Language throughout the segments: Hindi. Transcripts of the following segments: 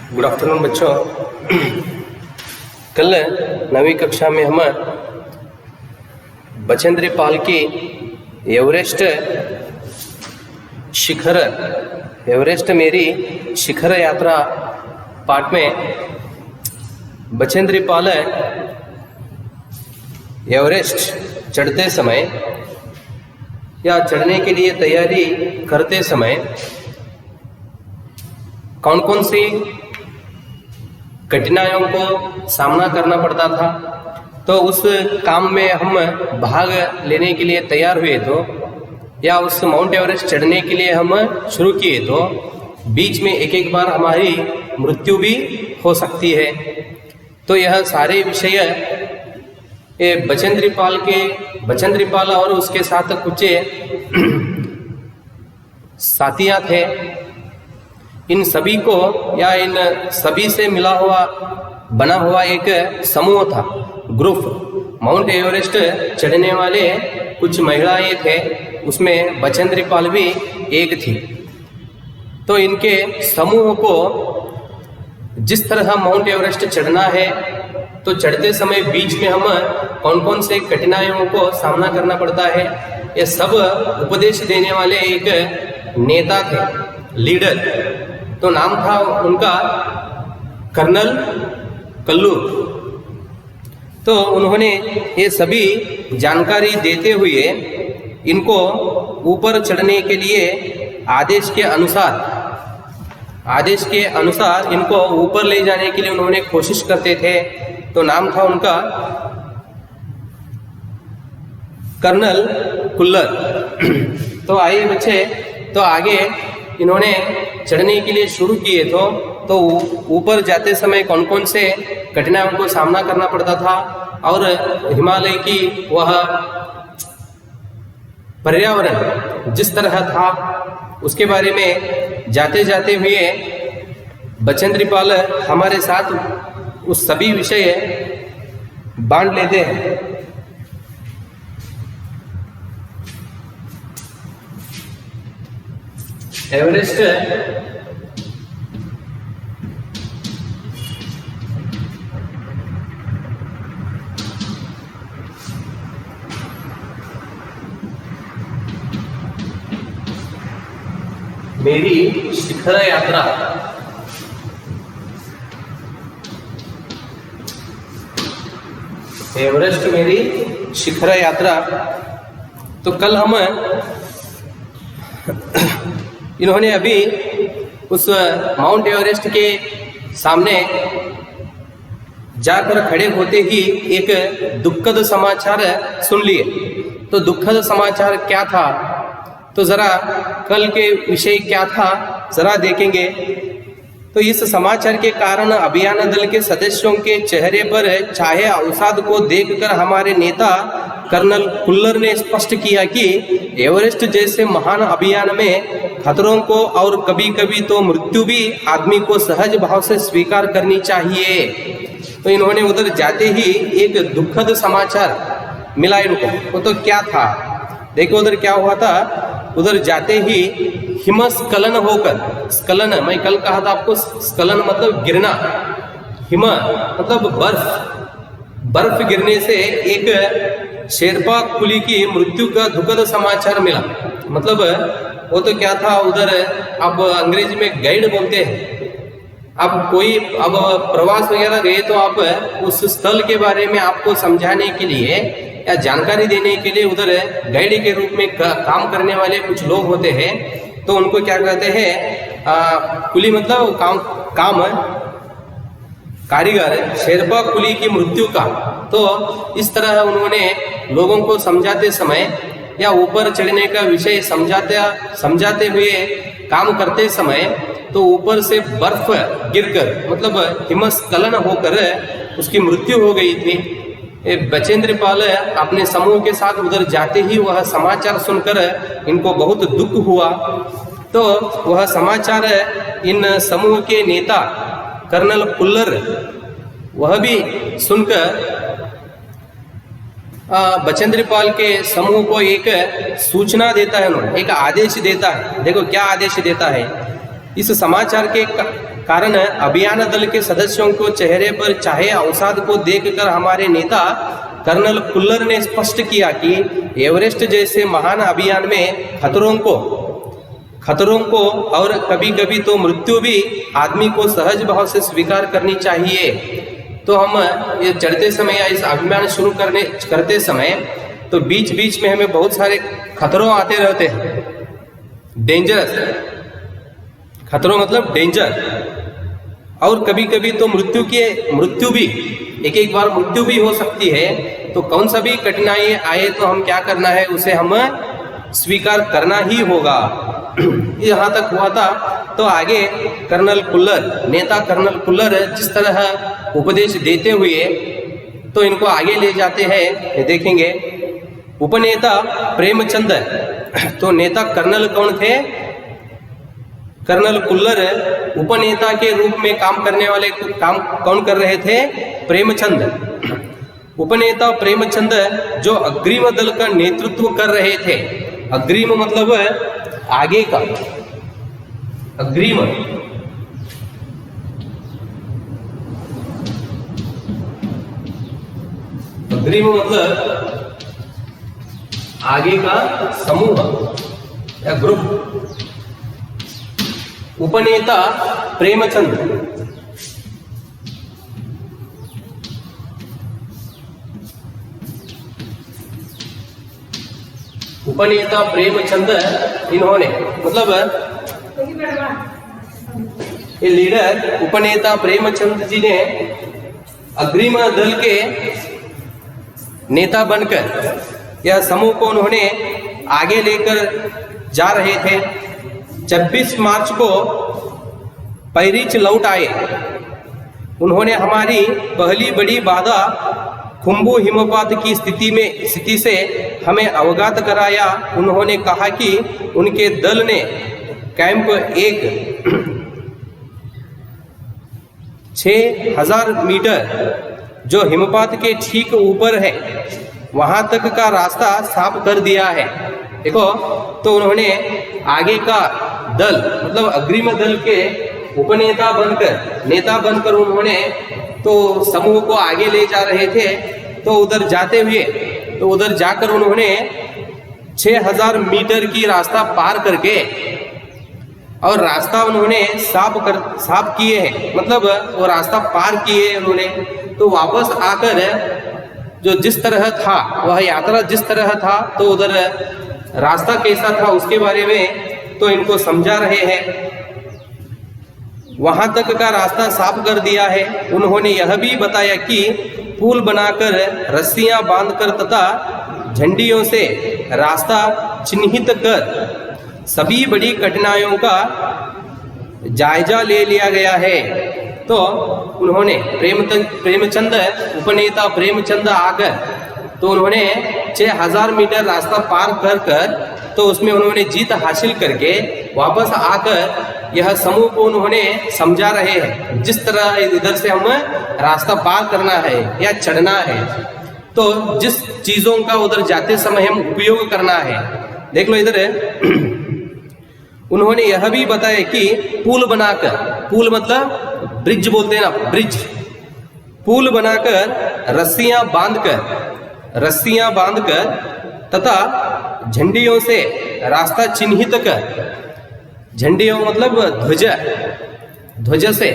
गुड आफ्टरनून बच्चों। कल 9वीं कक्षा में हम बचेंद्री पाल की एवरेस्ट मेरी शिखर यात्रा पाठ में बचेंद्री पाल एवरेस्ट चढ़ते समय या चढ़ने के लिए तैयारी करते समय कौन कौन सी कठिनाइयों को सामना करना पड़ता था, तो उस काम में हम भाग लेने के लिए तैयार हुए तो या उस माउंट एवरेस्ट चढ़ने के लिए हम शुरू किए तो बीच में एक एक बार हमारी मृत्यु भी हो सकती है। तो यह सारे विषय बचेंद्री पाल और उसके साथ कुछ साथियां थे, इन सभी को या इन सभी से बना हुआ एक समूह था, ग्रुप। माउंट एवरेस्ट चढ़ने वाले कुछ महिलाएं थे, उसमें बचेंद्री पाल भी एक थी। तो इनके समूह को जिस तरह माउंट एवरेस्ट चढ़ना है तो चढ़ते समय बीच में हम कौन कौन से कठिनाइयों को सामना करना पड़ता है, ये सब उपदेश देने वाले एक नेता थे, लीडर। तो नाम था उनका कर्नल कल्लू। तो उन्होंने ये सभी जानकारी देते हुए इनको ऊपर चढ़ने के लिए आदेश के अनुसार इनको ऊपर ले जाने के लिए उन्होंने कोशिश करते थे। तो नाम था उनका कर्नल कुल्लर। तो आइए बच्चे, तो आगे इन्होंने चढ़ने के लिए शुरू किए तो ऊपर जाते समय कौन कौन से कठिनाइयों को सामना करना पड़ता था और हिमालय की वह पर्यावरण जिस तरह था उसके बारे में जाते जाते हुए बचेंद्री पाल हमारे साथ उस सभी विषय बांट लेते हैं। एवरेस्ट मेरी शिखर यात्रा एवरेस्ट मेरी शिखर यात्रा। तो कल हम इन्होंने अभी उस माउंट एवरेस्ट के सामने जाकर खड़े होते ही एक दुखद समाचार सुन लिए। तो दुखद समाचार क्या था, तो जरा कल के विषय क्या था जरा देखेंगे। तो इस समाचार के कारण अभियान दल के सदस्यों के चेहरे पर छाए अवसाद को देखकर हमारे नेता कर्नल कुल्लर ने स्पष्ट किया कि एवरेस्ट जैसे महान अभियान में खतरों को और कभी कभी तो मृत्यु भी आदमी को सहज भाव से स्वीकार करनी चाहिए। तो इन्होंने उधर जाते ही एक दुखद समाचार मिला इनको। वो तो क्या था, देखो उधर क्या हुआ था। उधर जाते ही हिमस्खलन होकर, स्खलन मैं कल कहा था आपको, स्खलन मतलब गिरना, हिम मतलब बर्फ गिरने से एक शेरपा कुली की मृत्यु का दुखद समाचार मिला। मतलब वो तो क्या था, उधर अब अंग्रेजी में गाइड बोलते हैं। अब प्रवास वगैरह गए तो आप उस स्थल के बारे में आपको समझाने के लिए या जानकारी देने के लिए उधर गाइड के रूप में काम करने वाले कुछ लोग होते हैं। तो उनको क्या कहते हैं, कुली मतलब काम कारीगर, शेरपा कुली की मृत्यु का। तो इस तरह उन्होंने लोगों को समझाते समय या ऊपर चढ़ने का विषय समझाते हुए काम करते समय तो ऊपर से बर्फ गिरकर मतलब हिमस्खलन होकर उसकी मृत्यु हो गई थी। बचेंद्री पाल अपने समूह के साथ उधर जाते ही वह समाचार सुनकर इनको बहुत दुख हुआ। तो वह समाचार इन समूह के नेता कर्नल कुल्लर वह भी सुनकर बचेंद्री पाल के समूह को एक सूचना देता है, उन्होंने एक आदेश देता है। देखो क्या आदेश देता है। इस समाचार के कारण अभियान दल के सदस्यों को चेहरे पर चाहे अवसाद को देखकर हमारे नेता कर्नल कुल्लर ने स्पष्ट किया कि एवरेस्ट जैसे महान अभियान में खतरों को और कभी कभी तो मृत्यु भी आदमी को सहज भाव से स्वीकार करनी चाहिए। तो हम ये चढ़ते समय या इस अभियान शुरू करते समय तो बीच बीच में हमें बहुत सारे खतरों आते रहते हैं। डेंजरस खतरों मतलब डेंजर, और कभी कभी तो मृत्यु भी एक बार मृत्यु भी हो सकती है। तो कौन सा भी कठिनाई आए तो हम क्या करना है, उसे हम स्वीकार करना ही होगा। यहाँ तक हुआ था। तो आगे नेता कर्नल कुल्लर जिस तरह उपदेश देते हुए तो इनको आगे ले जाते हैं, देखेंगे। उपनेता प्रेमचंद, तो नेता कर्नल कौन थे? कर्नल कुल्लर उपनेता के रूप में काम करने वाले काम कौन कर रहे थे? प्रेमचंद। उपनेता प्रेमचंद जो अग्रिम दल का नेतृत्व कर रहे थे। अग्रिम मतलब आगे का, अग्रिम मतलब आगे का समूह या ग्रुप। उपनेता प्रेमचंद इन्होंने मतलब ये लीडर उपनेता प्रेमचंद जी ने अग्रिम दल के नेता बनकर यह समूह को उन्होंने आगे लेकर जा रहे थे। 26 मार्च को पैरिस लौट आए। उन्होंने हमारी पहली बड़ी बाधा खुम्बू हिमपात की स्थिति से हमें अवगत कराया। उन्होंने कहा कि उनके दल ने कैंप 6000 मीटर जो हिमपात के ठीक ऊपर है वहां तक का रास्ता साफ कर दिया है। देखो, तो उन्होंने आगे का दल मतलब अग्रिम दल के नेता बनकर उन्होंने तो समूह को आगे ले जा रहे थे। तो उधर जाते हुए तो उधर जाकर उन्होंने 6000 मीटर की रास्ता पार करके और रास्ता उन्होंने साफ किए हैं, मतलब वो रास्ता पार किए उन्होंने। तो वापस आकर जो जिस तरह था वह यात्रा जिस तरह था तो उधर रास्ता कैसा था उसके बारे में तो इनको समझा रहे हैं। वहां तक का रास्ता साफ कर दिया है। उन्होंने यह भी बताया कि पुल बनाकर रस्सियां बांधकर तथा झंडियों से रास्ता चिन्हित कर सभी बड़ी कठिनाइयों का जायजा ले लिया गया है। तो उन्होंने प्रेमचंद उपनेता प्रेमचंद आकर तो उन्होंने 6000 मीटर रास्ता पार कर तो उसमें उन्होंने जीत हासिल करके वापस आकर यह समूह को उन्होंने समझा रहे हैं जिस तरह इधर से हम रास्ता पार करना है या चढ़ना है, तो जिस चीज़ों का उधर जाते समय हम उपयोग करना है। देख लो इधर उन्होंने यह भी बताया कि पुल बनाकर, पुल मतलब ब्रिज बोलते हैं ना, ब्रिज, पुल बनाकर रस्सियां बांधकर तथा झंडियों से रास्ता चिन्हित कर, झंडियों मतलब ध्वज से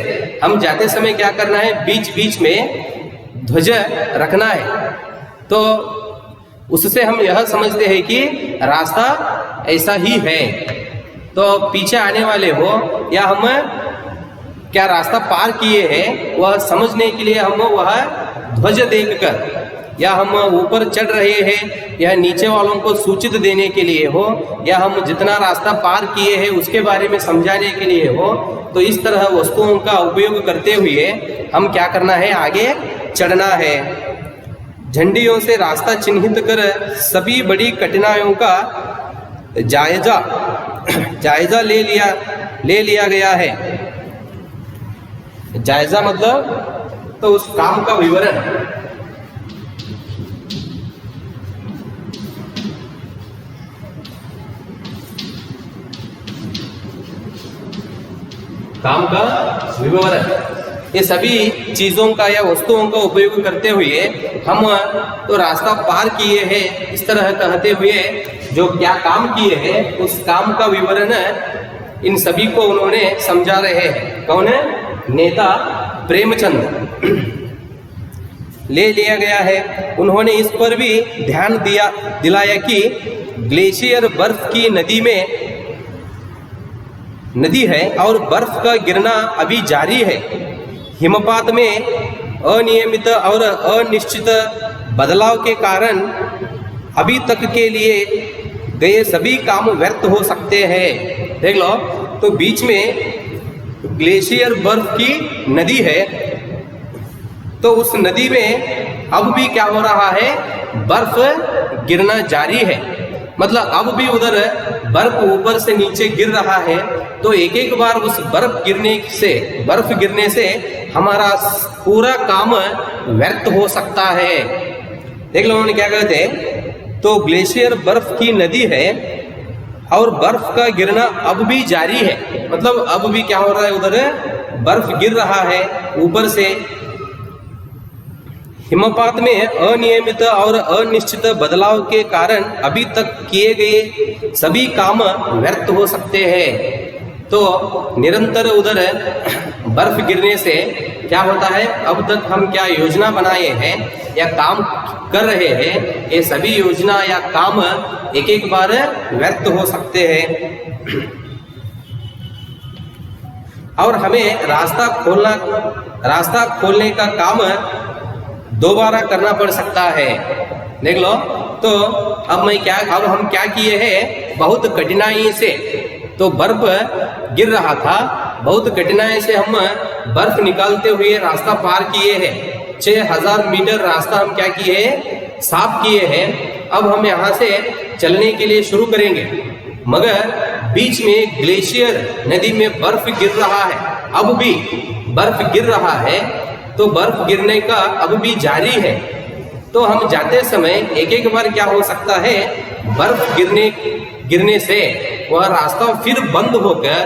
हम जाते समय क्या करना है, बीच बीच में ध्वज रखना है। तो उससे हम यह समझते हैं कि रास्ता ऐसा ही है। तो पीछे आने वाले हो या हम क्या रास्ता पार किए हैं वह समझने के लिए हम वह ध्वज देखकर, या हम ऊपर चढ़ रहे हैं या नीचे वालों को सूचित देने के लिए हो, या हम जितना रास्ता पार किए हैं उसके बारे में समझाने के लिए हो, तो इस तरह वस्तुओं का उपयोग करते हुए हम क्या करना है, आगे चढ़ना है। झंडियों से रास्ता चिन्हित कर सभी बड़ी कठिनाइयों का जायजा ले लिया गया है। जायजा मतलब तो उस काम का विवरण। काम का विवरण, ये सभी चीज़ों का या वस्तुओं का उपयोग करते हुए हम तो रास्ता पार किए हैं, इस तरह कहते हुए जो क्या काम किए हैं उस काम का विवरण इन सभी को उन्होंने समझा रहे हैं। कौन है? नेता प्रेमचंद ले लिया गया है। उन्होंने इस पर भी ध्यान दिलाया कि ग्लेशियर बर्फ की नदी है और बर्फ का गिरना अभी जारी है। हिमपात में अनियमित और अनिश्चित बदलाव के कारण अभी तक के लिए गए सभी काम व्यर्थ हो सकते हैं। देख लो, तो बीच में ग्लेशियर बर्फ की नदी है, तो उस नदी में अब भी क्या हो रहा है? बर्फ गिरना जारी है। मतलब अब भी उधर बर्फ ऊपर से नीचे गिर रहा है। तो एक एक बार उस बर्फ गिरने से हमारा पूरा काम व्यर्थ हो सकता है। देख लो उन्होंने क्या कहते हैं, तो ग्लेशियर बर्फ की नदी है और बर्फ का गिरना अब भी जारी है। मतलब अब भी क्या हो रहा है? उधर बर्फ गिर रहा है ऊपर से। हिमपात में अनियमित और अनिश्चित बदलाव के कारण अभी तक किए गए सभी काम व्यर्थ हो सकते हैं। तो निरंतर उधर बर्फ गिरने से क्या होता है? अब तक हम क्या योजना बनाए हैं या काम कर रहे हैं, ये सभी योजना या काम एक एक बार व्यर्थ हो सकते हैं। और हमें रास्ता खोलने का काम दोबारा करना पड़ सकता है। देख लो, तो अब हम क्या किए हैं? बहुत कठिनाई से तो बर्फ गिर रहा था, बहुत कठिनाई से हम बर्फ निकालते हुए रास्ता पार किए हैं। 6000 मीटर रास्ता हम क्या किए हैं? साफ किए हैं। अब हम यहाँ से चलने के लिए शुरू करेंगे, मगर बीच में ग्लेशियर नदी में बर्फ गिर रहा है। अब भी बर्फ गिर रहा है, तो बर्फ गिरने का अब भी जारी है। तो हम जाते समय एक एक बार क्या हो सकता है? बर्फ गिरने से वह रास्ता फिर बंद होकर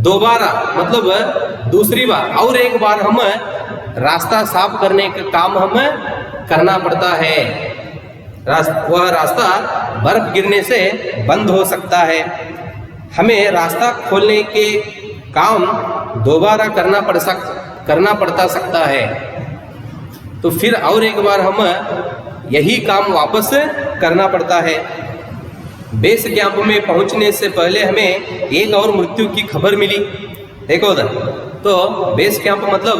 दोबारा, मतलब दूसरी बार और एक बार हम रास्ता साफ करने का काम हम करना पड़ता है। वह रास्ता बर्फ गिरने से बंद हो सकता है। हमें रास्ता खोलने के काम दोबारा करना पड़ता सकता है। तो फिर और एक बार हम यही काम वापस करना पड़ता है। बेस कैंप में पहुंचने से पहले हमें एक और मृत्यु की खबर मिली। देखो उधर, तो बेस कैंप मतलब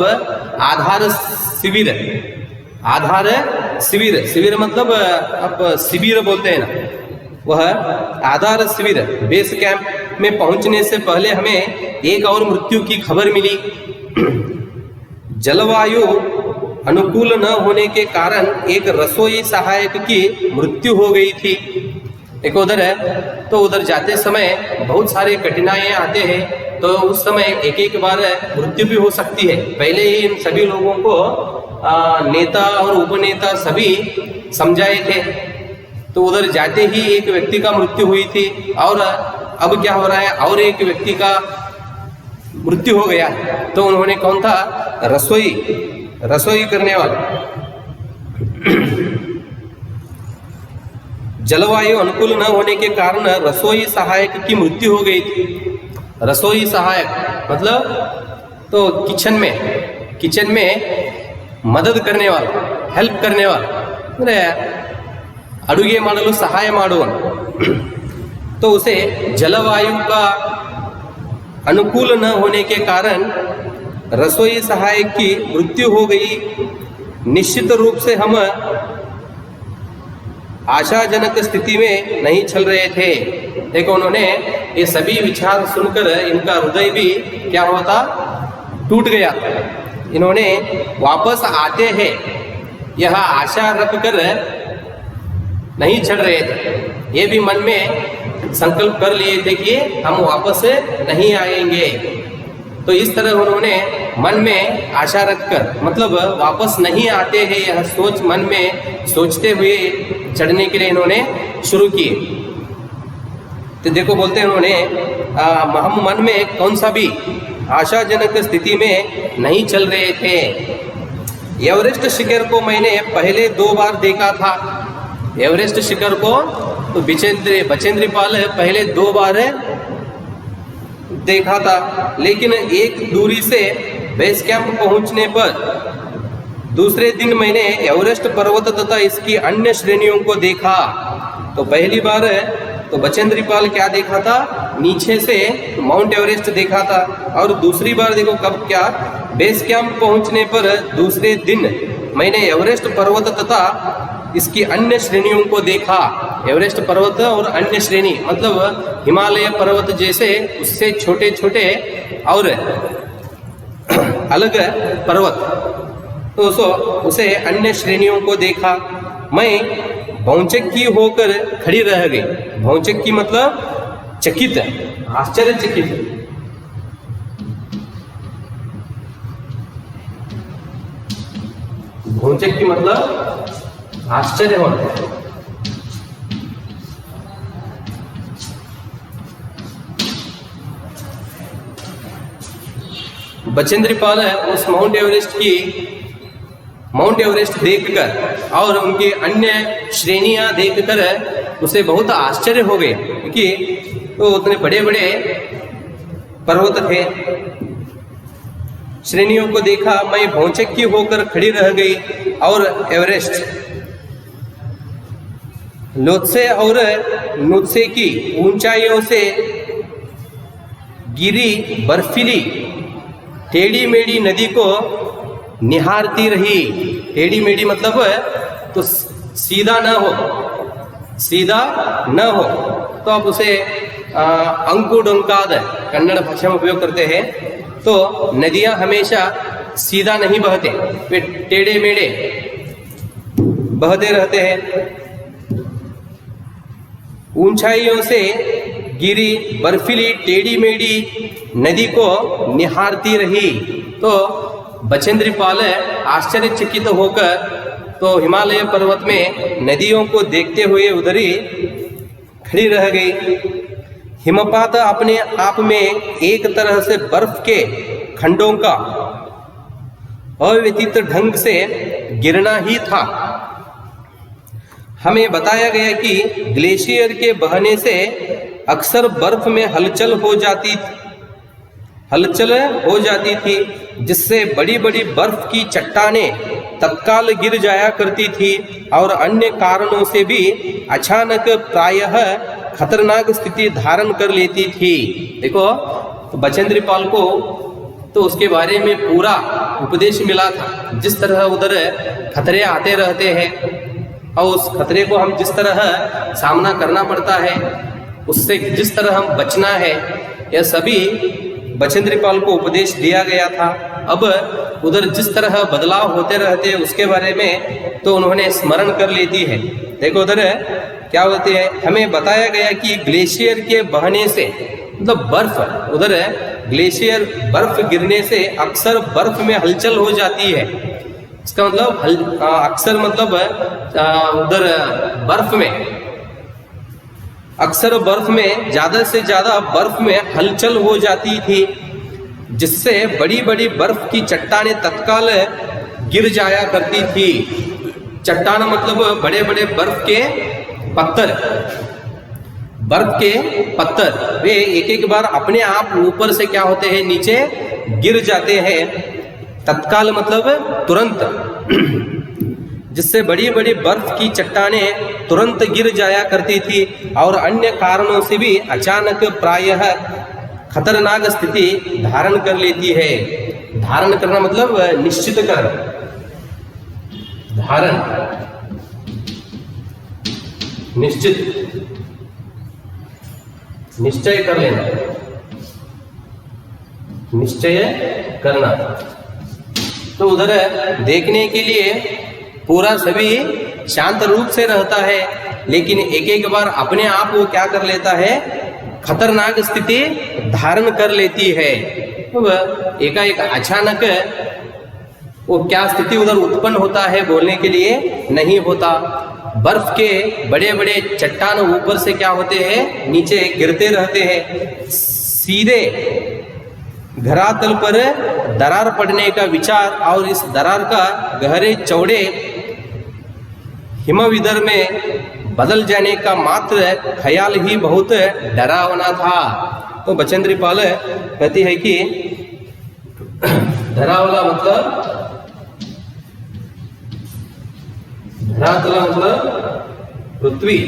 आधार शिविर मतलब आप शिविर बोलते हैं ना, वह आधार शिविर। बेस कैंप में पहुंचने से पहले हमें एक और मृत्यु की खबर मिली। जलवायु अनुकूल न होने के कारण एक रसोई सहायक की मृत्यु हो गई थी। एक उधर है, तो उधर जाते समय बहुत सारे कठिनाइयाँ आते हैं, तो उस समय एक एक बार मृत्यु भी हो सकती है। पहले ही इन सभी लोगों को नेता और उपनेता सभी समझाए थे। तो उधर जाते ही एक व्यक्ति का मृत्यु हुई थी, और अब क्या हो रहा है? और एक व्यक्ति का मृत्यु हो गया। तो उन्होंने कौन था? रसोई करने वाला। जलवायु अनुकूल न होने के कारण रसोई सहायक की मृत्यु हो गई थी। रसोई सहायक मतलब तो किचन में मदद करने वाला, हेल्प करने वाला, ಅಂದ್ರೆ ಅಡುಗೆ ಮಾಡಲು ಸಹಾಯ ಮಾಡುವನು। तो उसे जलवायु का अनुकूल न होने के कारण रसोई सहायक की मृत्यु हो गई। निश्चित रूप से हम आशाजनक स्थिति में नहीं चल रहे थे। देखो, उन्होंने ये सभी विचार सुनकर इनका हृदय भी क्या हुआ था? टूट गया। इन्होंने वापस आते हैं यह आशा रख कर नहीं चढ़ रहे थे। ये भी मन में संकल्प कर लिए थे कि हम वापस नहीं आएंगे। तो इस तरह उन्होंने मन में आशा रखकर, मतलब वापस नहीं आते हैं, यह सोच मन में सोचते हुए चढ़ने के लिए इन्होंने शुरू किए। तो देखो बोलते हैं उन्होंने हम मन में कौन सा भी आशाजनक स्थिति में नहीं चल रहे थे। एवरेस्ट शिखर को मैंने पहले 2 बार देखा था। एवरेस्ट शिखर को तो बचेंद्री पाल पहले 2 बार देखा था, लेकिन एक दूरी से बेस कैंप पहुंचने पर दूसरे दिन मैंने एवरेस्ट पर्वत तथा इसकी अन्य श्रेणियों को देखा। तो पहली बार तो बचेंद्री पाल क्या देखा था, नीचे से माउंट एवरेस्ट देखा था, और दूसरी बार देखो कब, क्या, बेस कैंप पहुंचने पर दूसरे दिन मैंने एवरेस्ट पर्वत तथा इसकी अन्य श्रेणियों को देखा। एवरेस्ट पर्वत और अन्य श्रेणी मतलब हिमालय पर्वत जैसे उससे छोटे छोटे और अलग पर्वत, तो उसे अन्य श्रेणियों को देखा। मैं भौचक्की होकर खड़ी रह गई। भौचक्की मतलब चकित, आश्चर्यचकित। भौचक्की मतलब आश्चर्य होना। बचेंद्री पाल उस माउंट एवरेस्ट देखकर और उनकी अन्य श्रेणियां देखकर उसे बहुत आश्चर्य हो गए, क्योंकि तो उतने बड़े बड़े पर्वत थे। श्रेणियों को देखा, मैं भौचक्की होकर खड़ी रह गई और एवरेस्ट, लोत्से और नुत्से की ऊंचाइयों से गिरी बर्फीली टेढ़ी मेढ़ी नदी को निहारती रही। टेढ़ी मेढ़ी मतलब तो सीधा न हो, तो आप उसे अंकुडोंकाद कन्नड़ भाषा में उपयोग करते हैं। तो नदियां हमेशा सीधा नहीं बहते, वे टेढ़े मेढ़े बहते रहते हैं। ऊंचाइयों से गिरी बर्फीली टेढ़ी मेढ़ी नदी को निहारती रही। तो बचेंद्री पाल आश्चर्यचकित होकर तो हिमालय पर्वत में नदियों को देखते हुए उधर ही खड़ी रह गई। हिमपात अपने आप में एक तरह से बर्फ के खंडों का अव्यतीत ढंग से गिरना ही था। हमें बताया गया कि ग्लेशियर के बहने से अक्सर बर्फ में हलचल हो जाती थी, जिससे बड़ी बड़ी बर्फ की चट्टानें तत्काल गिर जाया करती थी और अन्य कारणों से भी अचानक प्रायः खतरनाक स्थिति धारण कर लेती थी। देखो, तो बचेंद्री पाल को तो उसके बारे में पूरा उपदेश मिला था, जिस तरह उधर खतरे आते रहते हैं और उस खतरे को हम जिस तरह सामना करना पड़ता है, उससे जिस तरह हम बचना है, यह सभी बचेंद्री पाल को उपदेश दिया गया था। अब उधर जिस तरह बदलाव होते रहते हैं उसके बारे में तो उन्होंने स्मरण कर लेती है। देखो उधर क्या होते हैं, हमें बताया गया कि ग्लेशियर के बहने से मतलब बर्फ, उधर ग्लेशियर बर्फ गिरने से अक्सर बर्फ में हलचल हो जाती है। इसका मतलब अक्सर मतलब उधर बर्फ में अक्सर बर्फ में ज़्यादा से ज़्यादा बर्फ में हलचल हो जाती थी, जिससे बड़ी बड़ी बर्फ की चट्टानें तत्काल गिर जाया करती थी। चट्टान मतलब बड़े बड़े बर्फ के पत्थर वे एक एक बार अपने आप ऊपर से क्या होते हैं, नीचे गिर जाते हैं। तत्काल मतलब तुरंत, जिससे बड़ी बड़ी बर्फ की चट्टानें तुरंत गिर जाया करती थी और अन्य कारणों से भी अचानक प्रायः खतरनाक स्थिति धारण कर लेती है। धारण करना मतलब निश्चित कर, धारण निश्चय कर लेना, निश्चय करना। तो उधर देखने के लिए पूरा सभी शांत रूप से रहता है, लेकिन एक एक बार अपने आप वो क्या कर लेता है, खतरनाक स्थिति धारण कर लेती है। तो एकाएक अचानक वो क्या स्थिति उधर उत्पन्न होता है बोलने के लिए नहीं होता। बर्फ के बड़े बड़े चट्टान ऊपर से क्या होते हैं, नीचे गिरते रहते हैं। सीधे धरातल पर दरार पड़ने का विचार और इस दरार का गहरे चौड़े हिमविदर में बदल जाने का मात्र ख्याल ही बहुत डरावना था। तो बचेंद्री पाल कहती है कि डरावना मतलब धरातल मतलब पृथ्वी,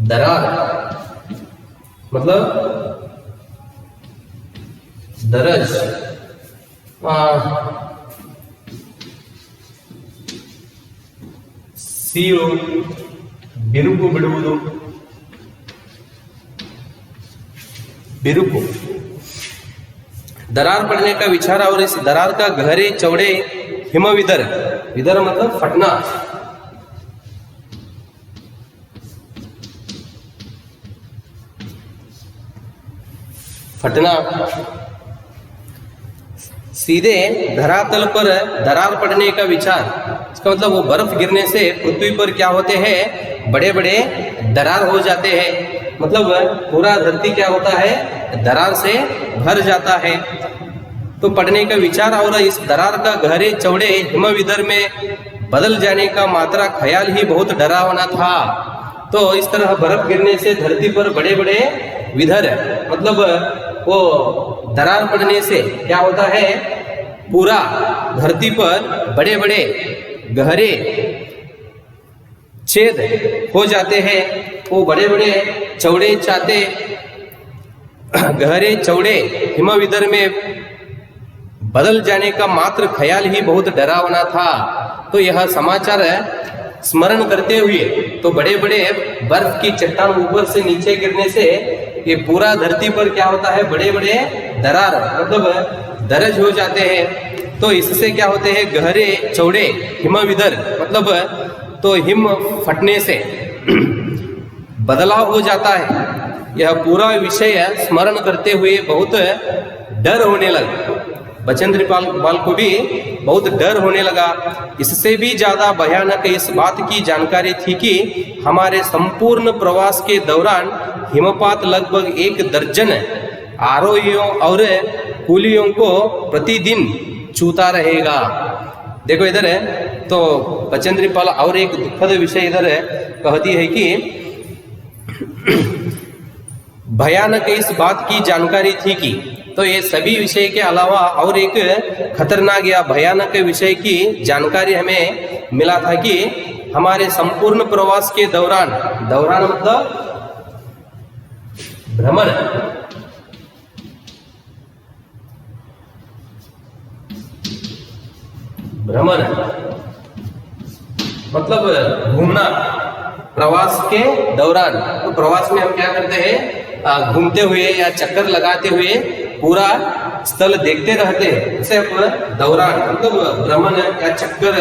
दरार मतलब दरज, सीओ बिरुकु बिಡುವುದು, बिरुकु दरार पड़ने का विचार और इस दरार का गहरे चौड़े हिमविदर, विदर मतलब फटना, फटना सीधे धरातल पर दरार पड़ने का विचार, इसका मतलब वो बर्फ गिरने से पृथ्वी पर क्या होते हैं, बड़े बड़े दरार हो जाते हैं। मतलब पूरा धरती क्या होता है, दरार से भर जाता है। तो पड़ने का विचार और इस दरार का गहरे चौड़े हिमविदर में बदल जाने का मात्रा ख्याल ही बहुत डरावना था। तो इस तरह बर्फ गिरने से धरती पर बड़े बड़े विदर मतलब वो दरार पड़ने से क्या होता है, पूरा धरती पर बड़े बड़े गहरे छेद हो जाते हैं। वो बड़े बड़े चौड़े चाते गहरे चौड़े हिमविदर में बदल जाने का मात्र ख्याल ही बहुत डरावना था। तो यह समाचार स्मरण करते हुए तो बड़े बड़े बर्फ की चट्टान ऊपर से नीचे गिरने से ये पूरा धरती पर क्या होता है, बड़े बड़े दरार मतलब दरज हो जाते हैं। तो इससे क्या होते हैं, गहरे चौड़े हिमविदर मतलब तो हिम फटने से बदलाव हो जाता है। यह पूरा विषय स्मरण करते हुए बहुत डर होने लगा। बचेंद्र पाल को भी बहुत डर होने लगा। इससे भी ज्यादा भयानक इस बात की जानकारी थी कि हमारे संपूर्ण प्रवास के दौरान हिमपात लगभग 1 दर्जन आरोहियों और कूलियों को प्रतिदिन छूता रहेगा। देखो इधर है तो बचेंद्र पाल और एक दुखद विषय इधर कहती है कि भयानक इस बात की जानकारी थी कि, तो ये सभी विषय के अलावा और एक खतरनाक या भयानक विषय की जानकारी हमें मिला था कि हमारे संपूर्ण प्रवास के दौरान, दौरान मतलब भ्रमण, भ्रमण मतलब घूमना, प्रवास के दौरान। तो प्रवास में हम क्या करते हैं, घूमते हुए या चक्कर लगाते हुए पूरा स्थल देखते रहते हैं। जैसे दौरान मतलब भ्रमण या चक्कर।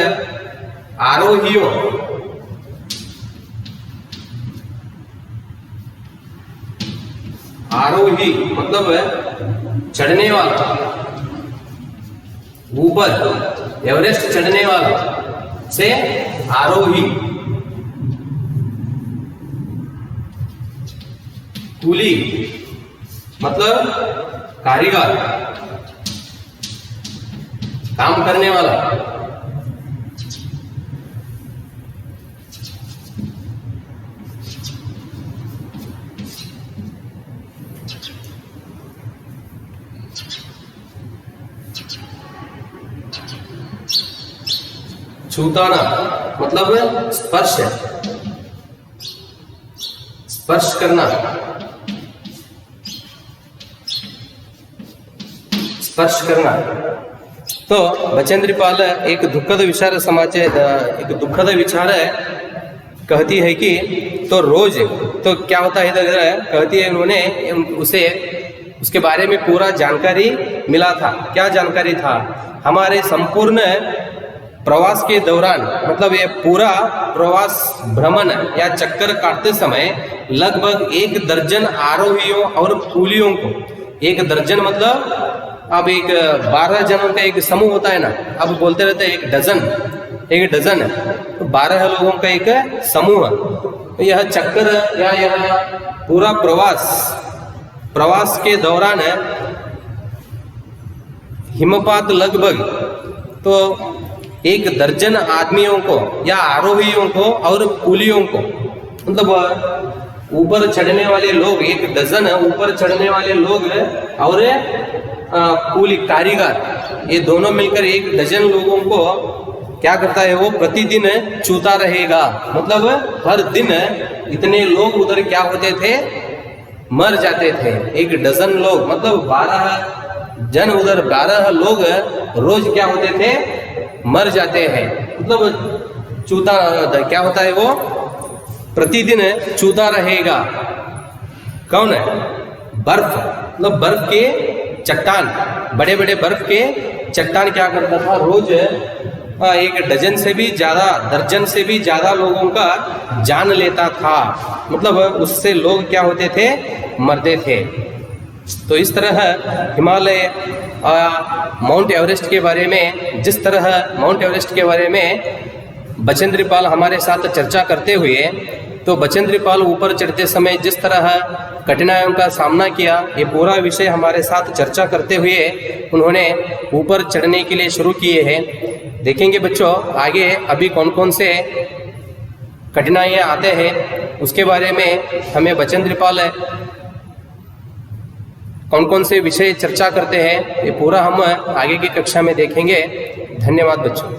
आरोहियों आरोही मतलब चढ़ने वाला, ऊपर एवरेस्ट चढ़ने वाला से आरोही। कूली मतलब कारीगर, काम करने वाला। छूताना मतलब स्पर्श, स्पर्श करना, स्पर्श करना। तो बचेंद्र पाल एक दुखद विचार समाचार, एक दुखद विचार कहती है कि तो रोज तो क्या होता है इधर कहती है, उन्होंने उसे उसके बारे में पूरा जानकारी मिला था। क्या जानकारी था, हमारे संपूर्ण प्रवास के दौरान मतलब ये पूरा प्रवास भ्रमण या चक्कर काटते समय लगभग 1 दर्जन आरोहियों और कूलियों को, 1 दर्जन मतलब अब एक 12 जनों का एक समूह होता है ना, अब बोलते रहते हैं 1 डजन, एक डजन है, तो 12 लोगों का एक समूह। तो यह चक्कर या यह पूरा प्रवास के दौरान हिमपात लगभग तो 1 दर्जन आदमियों को या आरोहियों को और कूलियों को, मतलब ऊपर चढ़ने वाले लोग 1 डजन ऊपर चढ़ने वाले लोग और कूली कारीगर, ये दोनों मिलकर 1 डजन लोगों को क्या करता है, वो प्रतिदिन चूता रहेगा। मतलब हर दिन इतने लोग उधर क्या होते थे, मर जाते थे। 1 डजन लोग मतलब 12 जन उधर 12 लोग रोज क्या होते थे, मर जाते हैं। मतलब चूता क्या होता है, वो प्रतिदिन चूता रहेगा। कौन है? बर्फ, मतलब बर्फ के चट्टान, बड़े बड़े बर्फ के चट्टान क्या करता था, रोज 1 डजन से भी ज्यादा, दर्जन से भी ज्यादा लोगों का जान लेता था। मतलब उससे लोग क्या होते थे, मरते थे। तो इस तरह हिमालय माउंट एवरेस्ट के बारे में, जिस तरह माउंट एवरेस्ट के बारे में बचेंद्र पाल हमारे साथ चर्चा करते हुए, तो बचेंद्र पाल ऊपर चढ़ते समय जिस तरह कठिनाइयों का सामना किया, ये पूरा विषय हमारे साथ चर्चा करते हुए उन्होंने ऊपर चढ़ने के लिए शुरू किए हैं। देखेंगे बच्चों आगे अभी कौन कौन से कठिनाइयाँ आते हैं, उसके बारे में हमें बचेंद्र पाल कौन कौन से विषय चर्चा करते हैं, ये पूरा हम आगे की कक्षा में देखेंगे। धन्यवाद बच्चों।